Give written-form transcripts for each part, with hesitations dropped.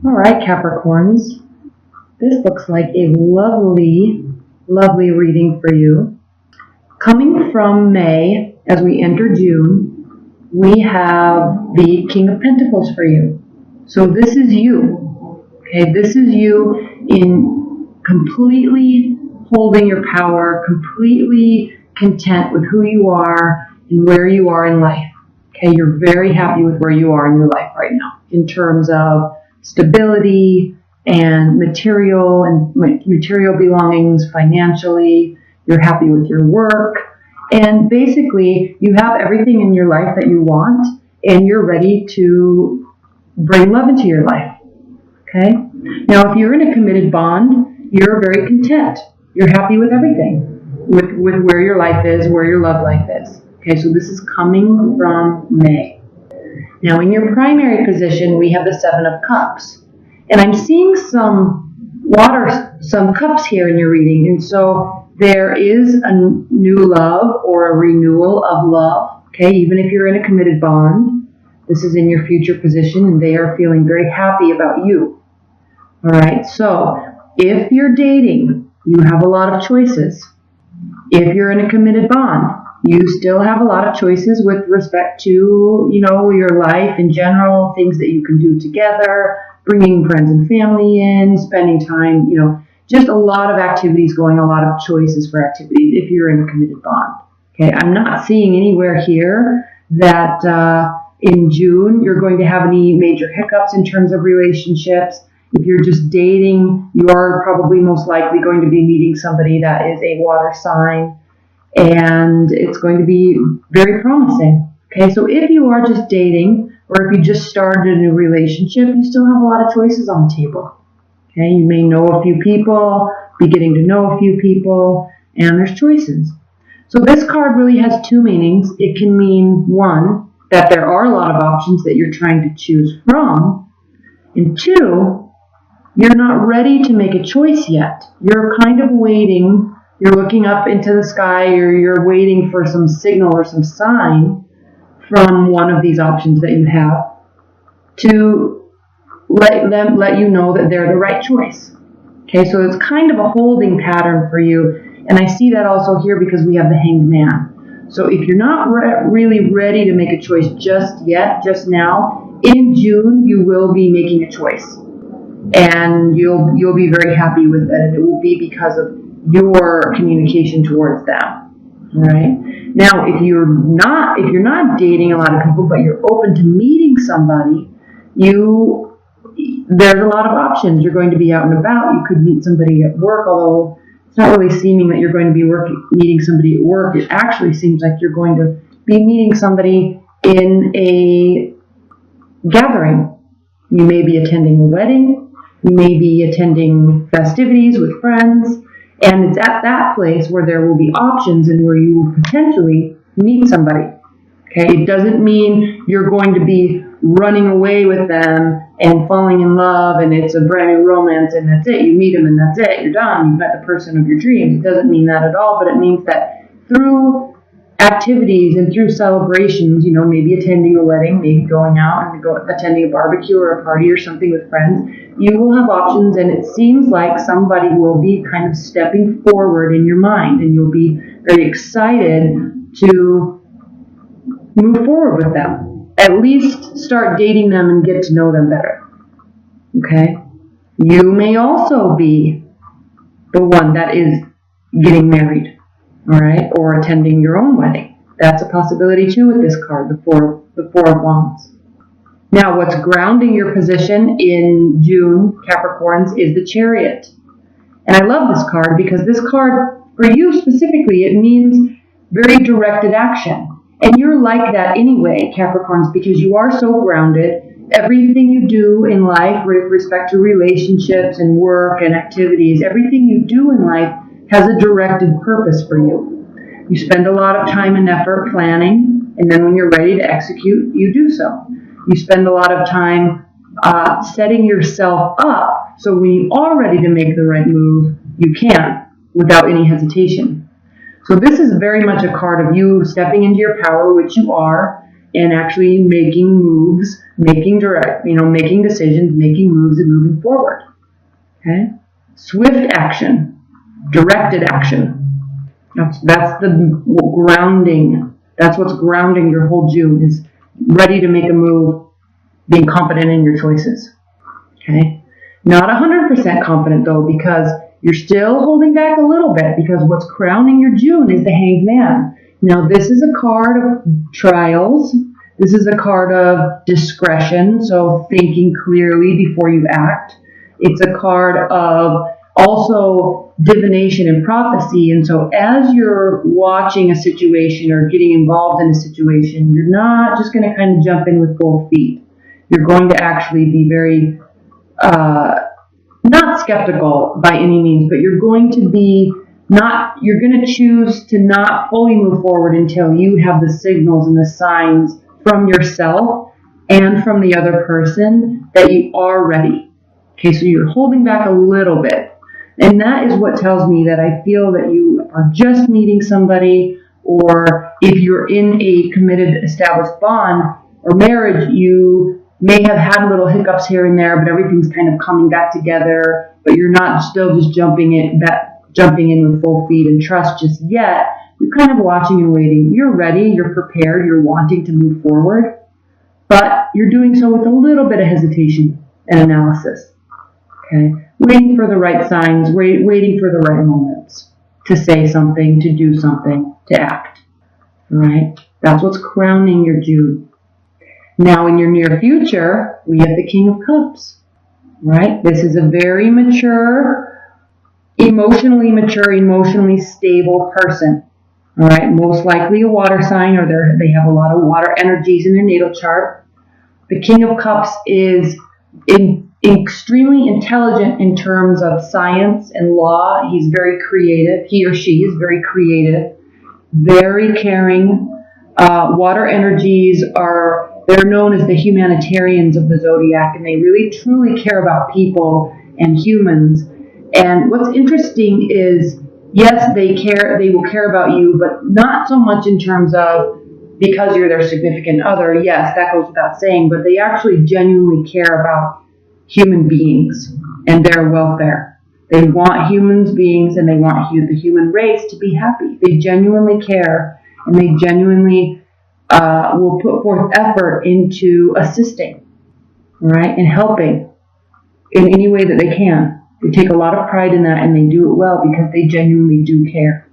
All right, Capricorns. This looks like a lovely, lovely reading for you. Coming from May, as we enter June, we have the King of Pentacles for you. So this is you. Okay, this is you in completely holding your power, completely content with who you are and where you are in life. Okay, you're very happy with where you are in your life right now in terms of stability and material belongings financially. You're happy with your work, and basically you have everything in your life that you want, and you're ready to bring love into your life. Okay? Now, if you're in a committed bond, you're very content. You're happy with everything, with where your life is, where your love life is. Okay, so this is coming from May. Now, in your primary position, we have the Seven of Cups. And I'm seeing some cups here in your reading. And so there is a new love or a renewal of love. Okay, even if you're in a committed bond, this is in your future position and they are feeling very happy about you. All right, so if you're dating, you have a lot of choices. If you're in a committed bond, you still have a lot of choices with respect to, your life in general, things that you can do together, bringing friends and family in, spending time, just a lot of activities going, a lot of choices for activities if you're in a committed bond. Okay, I'm not seeing anywhere here that in June you're going to have any major hiccups in terms of relationships. If you're just dating, you are probably most likely going to be meeting somebody that is a water sign, and it's going to be very promising. Okay, so if you are just dating, or if you just started a new relationship, you still have a lot of choices on the table. Okay, you may know a few people, be getting to know a few people, and there's choices. So this card really has two meanings. It can mean, one, that there are a lot of options that you're trying to choose from, and two, you're not ready to make a choice yet. You're kind of waiting. You're looking up into the sky, or you're waiting for some signal or some sign from one of these options that you have to let you know that they're the right choice. Okay, so it's kind of a holding pattern for you, and I see that also here because we have the Hanged Man. So if you're not really ready to make a choice just yet, just now, in June you will be making a choice, and you'll be very happy with it, and it will be because of your communication towards them. All right. Now, if you're not dating a lot of people, but you're open to meeting somebody, there's a lot of options. You're going to be out and about. You could meet somebody at work, although it's not really seeming that you're going to be meeting somebody at work. It actually seems like you're going to be meeting somebody in a gathering. You may be attending a wedding. You may be attending festivities with friends. And it's at that place where there will be options and where you will potentially meet somebody. Okay, it doesn't mean you're going to be running away with them and falling in love and it's a brand new romance and that's it. You meet them and that's it. You're done. You've met the person of your dreams. It doesn't mean that at all, but it means that through activities and through celebrations, maybe attending a wedding, maybe going out and attending a barbecue or a party or something with friends, you will have options, and it seems like somebody will be kind of stepping forward in your mind, and you'll be very excited to move forward with them. At least start dating them and get to know them better. Okay? You may also be the one that is getting married. All right, or attending your own wedding. That's a possibility too with this card, the Four of Wands. Now, what's grounding your position in June, Capricorns, is the Chariot. And I love this card because this card, for you specifically, it means very directed action. And you're like that anyway, Capricorns, because you are so grounded. Everything you do in life with respect to relationships and work and activities, everything you do in life has a directed purpose for you. You spend a lot of time and effort planning, and then when you're ready to execute, you do so. You spend a lot of time setting yourself up so when you are ready to make the right move, you can without any hesitation. So this is very much a card of you stepping into your power, which you are, and actually making moves making making decisions, making moves, and moving forward. Okay? Swift action, directed action. That's the grounding. That's what's grounding your whole June, is ready to make a move, being confident in your choices. Okay? Not 100% confident though, because you're still holding back a little bit, because what's crowning your June is the Hanged Man. Now, this is a card of trials. This is a card of discretion, so thinking clearly before you act. It's a card of also divination and prophecy. And so as you're watching a situation or getting involved in a situation, you're not just going to kind of jump in with both feet. You're going to actually be very, not skeptical by any means, but you're going to choose to not fully move forward until you have the signals and the signs from yourself and from the other person that you are ready. Okay, so you're holding back a little bit. And that is what tells me that I feel that you are just meeting somebody, or if you're in a committed, established bond or marriage, you may have had little hiccups here and there, but everything's kind of coming back together, but you're not still just jumping in with full feet and trust just yet. You're kind of watching and waiting. You're ready, you're prepared, you're wanting to move forward, but you're doing so with a little bit of hesitation and analysis. Okay? Waiting for the right signs, waiting for the right moments to say something, to do something, to act. All right? That's what's crowning your June. Now, in your near future, we have the King of Cups. Right? This is a very emotionally stable person. All right? Most likely a water sign, or they have a lot of water energies in their natal chart. The King of Cups is extremely intelligent in terms of science and law. He's very creative. He or she is very creative, very caring. Water energies they're known as the humanitarians of the zodiac, and they really truly care about people and humans. And what's interesting is, yes, they will care about you, but not so much in terms of because you're their significant other. Yes, that goes without saying, but they actually genuinely care about human beings and their welfare. They want human beings and they want the human race to be happy. They genuinely care, and they genuinely will put forth effort into assisting, right, and helping in any way that they can. They take a lot of pride in that, and they do it well because they genuinely do care.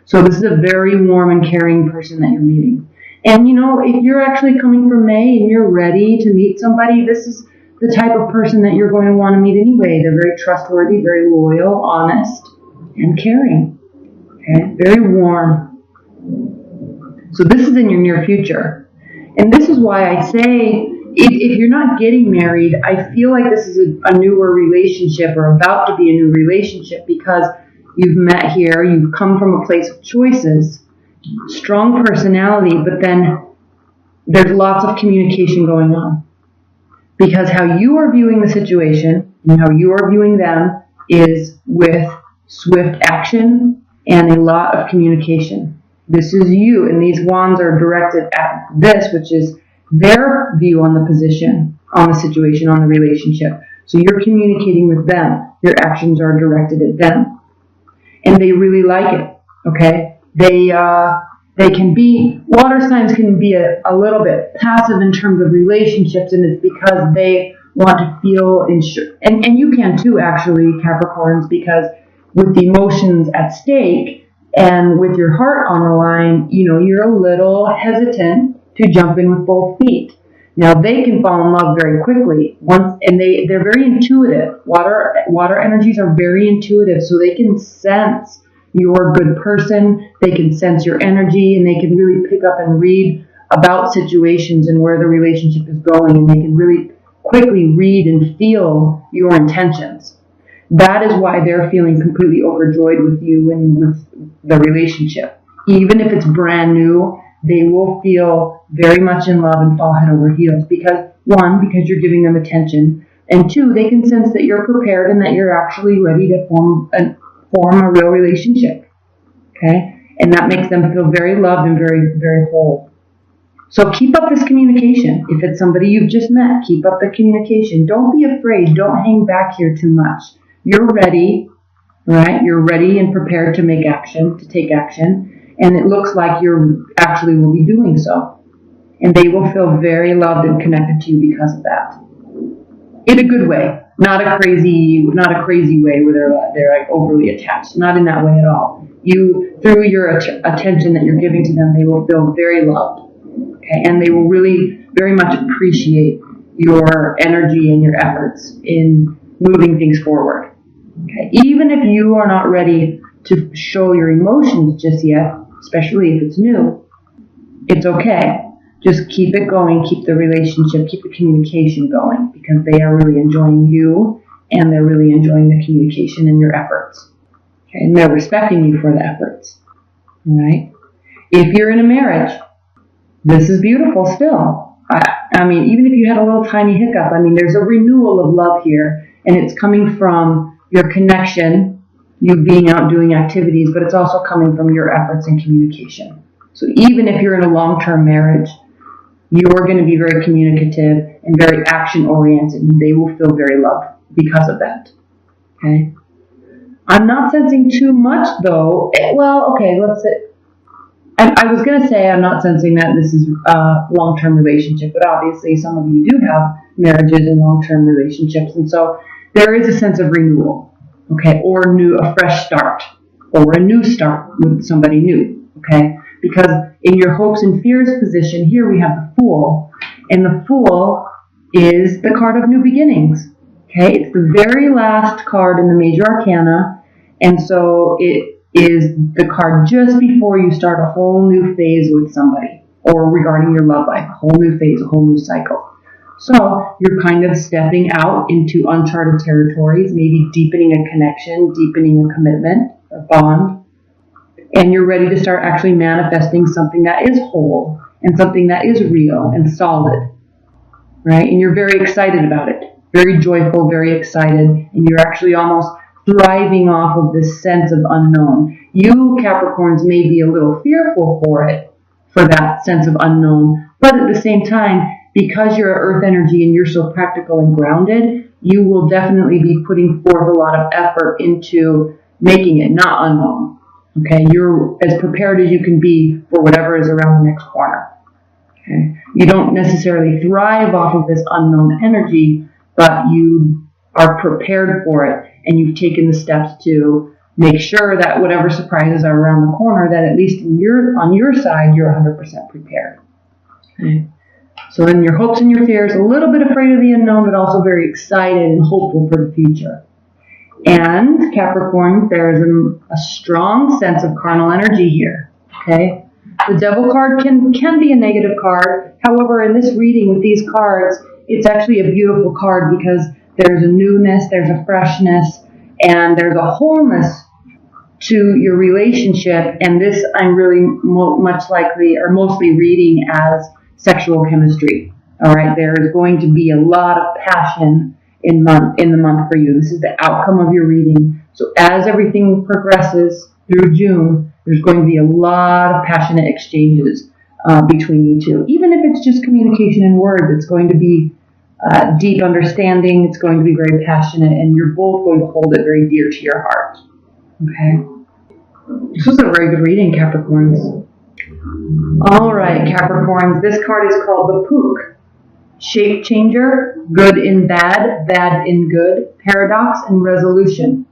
So this is a very warm and caring person that you're meeting. And if you're actually coming from May and you're ready to meet somebody, this is the type of person that you're going to want to meet anyway. They're very trustworthy, very loyal, honest, and caring. Okay? Very warm. So this is in your near future. And this is why I say, if you're not getting married, I feel like this is a newer relationship, or about to be a new relationship, because you've met here, you've come from a place of choices, strong personality, but then there's lots of communication going on. Because how you are viewing the situation and how you are viewing them is with swift action and a lot of communication. This is you, and these wands are directed at this, which is their view on the position, on the situation, on the relationship. So you're communicating with them. Your actions are directed at them. And they really like it, okay? They can be, water signs can be a little bit passive in terms of relationships, and it's because they want to feel and you can too, actually, Capricorns, because with the emotions at stake and with your heart on the line, you're a little hesitant to jump in with both feet. Now, they can fall in love very quickly, and they're very intuitive. Water energies are very intuitive, so they can sense you're a good person, they can sense your energy, and they can really pick up and read about situations and where the relationship is going, and they can really quickly read and feel your intentions. That is why they're feeling completely overjoyed with you and with the relationship. Even if it's brand new, they will feel very much in love and fall head over heels, because you're giving them attention, and two, they can sense that you're prepared and that you're actually ready to form a real relationship. Okay? And that makes them feel very loved and very, very whole. So keep up this communication. If it's somebody you've just met, keep up the communication. Don't be afraid. Don't hang back here too much. You're ready, right? You're ready and prepared to make action, to take action. And it looks like you actually will be doing so. And they will feel very loved and connected to you because of that. In a good way. Not a crazy way where they're like overly attached. Not in that way at all. Through your attention that you're giving to them, they will feel very loved. Okay, and they will really very much appreciate your energy and your efforts in moving things forward. Okay, even if you are not ready to show your emotions just yet, especially if it's new, it's okay. Just keep it going, keep the relationship, keep the communication going, because they are really enjoying you and they're really enjoying the communication and your efforts. Okay, and they're respecting you for the efforts. All right? If you're in a marriage, this is beautiful still. I mean, even if you had a little tiny hiccup, I mean, there's a renewal of love here, and it's coming from your connection, you being out doing activities, but it's also coming from your efforts and communication. So even if you're in a long-term marriage, you're going to be very communicative and very action-oriented, and they will feel very loved because of that. Okay? I'm not sensing too much, though. Well, okay, let's say... I was going to say I'm not sensing that this is a long-term relationship, but obviously some of you do have marriages and long-term relationships, and so there is a sense of renewal, okay, or a fresh start, or a new start with somebody new, okay, because in your hopes and fears position here we have the Fool, and the Fool is the card of new beginnings, okay, it's the very last card in the major arcana, and so it is the card just before you start a whole new phase with somebody or regarding your love life, a whole new phase, a whole new cycle. So you're kind of stepping out into uncharted territories, maybe deepening a connection, deepening a commitment, a bond, and you're ready to start actually manifesting something that is whole and something that is real and solid, right? And you're very excited about it, very joyful, very excited, and you're actually almost thriving off of this sense of unknown. You Capricorns may be a little fearful for that sense of unknown, but at the same time, because you're Earth energy and you're so practical and grounded, you will definitely be putting forth a lot of effort into making it not unknown. Okay, you're as prepared as you can be for whatever is around the next corner. Okay, you don't necessarily thrive off of this unknown energy, but you are prepared for it, and you've taken the steps to make sure that whatever surprises are around the corner, that at least on your side, you're 100% prepared. Okay. So in your hopes and your fears, a little bit afraid of the unknown, but also very excited and hopeful for the future. And Capricorn, there's a strong sense of carnal energy here. Okay. The Devil card can be a negative card. However, in this reading with these cards, it's actually a beautiful card because there's a newness, there's a freshness, and there's a wholeness to your relationship. And this I'm really much likely or mostly reading as sexual chemistry. All right, there is going to be a lot of passion in the month for you. This is the outcome of your reading. So as everything progresses through June, there's going to be a lot of passionate exchanges between you two. Even if it's just communication in words, it's going to be deep understanding, it's going to be very passionate, and you're both going to hold it very dear to your heart. Okay? This was a very good reading, Capricorns. All right, Capricorns, this card is called the Pook. Shape changer, good in bad, bad in good, paradox and resolution.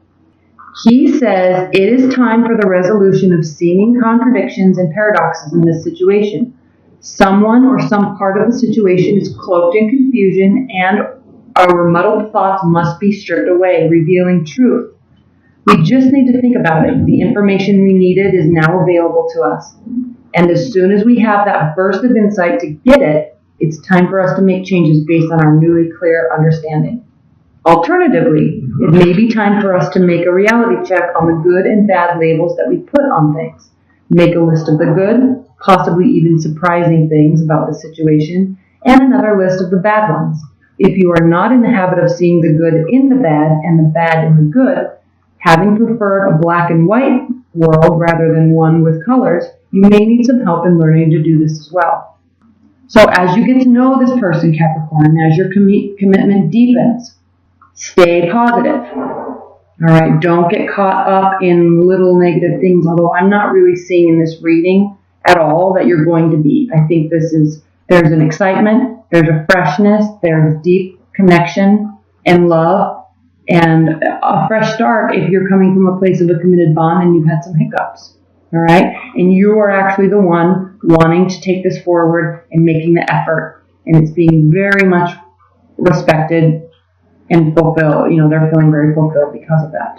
He says it is time for the resolution of seeming contradictions and paradoxes in this situation. Someone or some part of the situation is cloaked in confusion, and our muddled thoughts must be stripped away, revealing truth. We just need to think about it. The information we needed is now available to us. And as soon as we have that burst of insight to get it, it's time for us to make changes based on our newly clear understanding. Alternatively, it may be time for us to make a reality check on the good and bad labels that we put on things. Make a list of the good, possibly even surprising things about the situation, and another list of the bad ones. If you are not in the habit of seeing the good in the bad and the bad in the good, having preferred a black and white world rather than one with colors, you may need some help in learning to do this as well. So as you get to know this person, Capricorn, as your commitment deepens, stay positive. All right, don't get caught up in little negative things, although I'm not really seeing in this reading at all that you're going to be. I think there's an excitement, there's a freshness, there's deep connection and love, and a fresh start if you're coming from a place of a committed bond and you've had some hiccups. All right, and you are actually the one wanting to take this forward and making the effort, and it's being very much respected and fulfilled. They're feeling very fulfilled because of that.